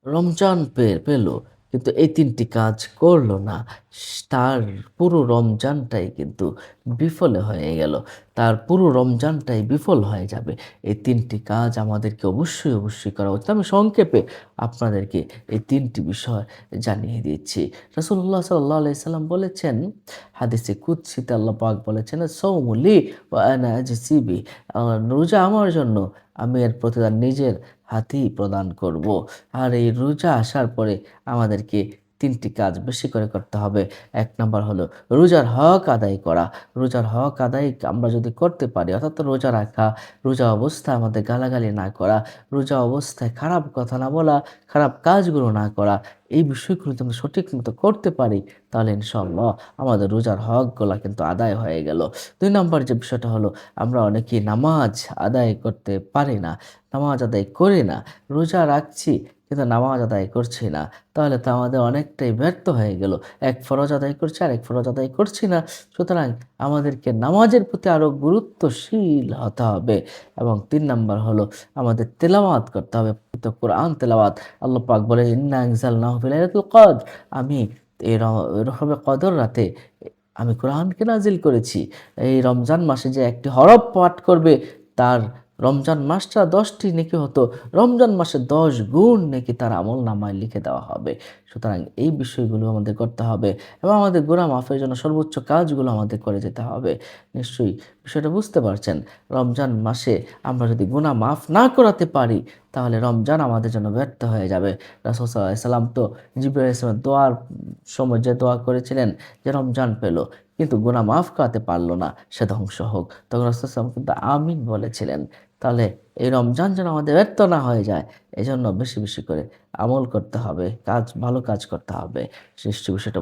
রমজান পেল, কিন্তু এই ৩ টি কাজ করল না। তার পুরো রমজানটাই কিন্তু বিফলে হয়ে গেল। তার পুরো রমজানটাই বিফল হয়ে যাবে। এই ৩ টি কাজ আমাদেরকে অবশ্যই করা উচিত। আমি সংক্ষেপে আপনাদেরকে এই ৩ টি বিষয় জানিয়ে দিচ্ছি। রাসূলুল্লাহ সাল্লাল্লাহু আলাইহি সাল্লাম বলেছেন, হাদিসে কুদসিতে আল্লাহ পাক বলেছেন, "আস-সাওমু লি ওয়া আনা আজজি বিহি।" রোজা আমার জন্য, আমি এর প্রতিদান নিজের হাতেই প্রদান করব। আর এই রোজা আসার পরে আমাদেরকে ৩ টি কাজ বেশি করে করতে হবে। ১ নাম্বার হলো রোজার হক আদায় করা। রোজার হক আদায় আমরা যদি করতে পারি, অর্থাৎ রোজা রাখা, রোজা অবস্থায় আমাদের গালাগালি না করা, রোজা অবস্থায় খারাপ কথা না বলা, খারাপ কাজগুলো না করা, এই বিষয়গুলো যদি আমরা সঠিক মতো করতে পারি, তাহলে ইনশাআল্লাহ আমাদের রোজার হকগুলা কিন্তু আদায় হয়ে গেল। ২ নাম্বার যে বিষয়টা হলো, আমরা অনেকেই নামাজ আদায় করতে পারি না, নামাজ আদায় করি না। রোজা রাখছি কিন্তু নামাজ আদায় করছি না। তাহলে তো আমাদের অনেকটাই ব্যর্থ হয়ে গেল। এক ফরজ আদায় করছি, আরেক ফরজ আদায় করছি না। সুতরাং আমাদেরকে নামাজের প্রতি আরো গুরুত্বশীল হতে হবে। এবং ৩ নাম্বার হলো আমাদের তেলাওয়াত করতে হবে। পবিত্র কোরআন তেলাওয়াত। আল্লাহ পাক বলেন, "ইন্না আনজালনাহু ফি লাইলাতুল কদর।" আমি এই রহবে কদর রাতে আমি কোরআনকে নাজিল করেছি। এই রমজান মাসে যে একটি হরফ পাঠ করবে, তার রমজান মাসটা ১০ টি নেকি হতো, রমজান মাসে ১০ গুণ নেকি তার আমলনামায় লিখে দেওয়া হবে। সুতরাং এই বিষয়গুলো আমাদের করতে হবে এবং আমাদের গুনাহ মাফের জন্য সর্বোচ্চ কাজগুলো আমাদের করে যেতে হবে। নিশ্চয়ই বিষয়টা বুঝতে পারছেন। রমজান মাসে আমরা যদি গুনাহ মাফ না করাতে পারি, তাহলে রমজান আমাদের জন্য ব্যর্থ হয়ে যাবে। রাসূল সাল্লাল্লাহু আলাইহি সাল্লাম তো জিবরাইল আলাইহিস সালামের দোয়ার সময় যে দোয়া করেছিলেন যে রমজান পেল, কিন্তু গুনাহ মাফ করাতে পারল না, সে ধ্বংস হোক। তখন রাসূল সাল্লাল্লাহু আলাইহি সাল্লাম কিন্তু আমিন বলেছিলেন। তাহলে এই রমজান যেন আমাদের ব্যর্থ না হয়ে যায়, এজন্য বেশি করে আমল করতে হবে, ভালো কাজ করতে হবে। নিশ্চয়ই বিষয়টা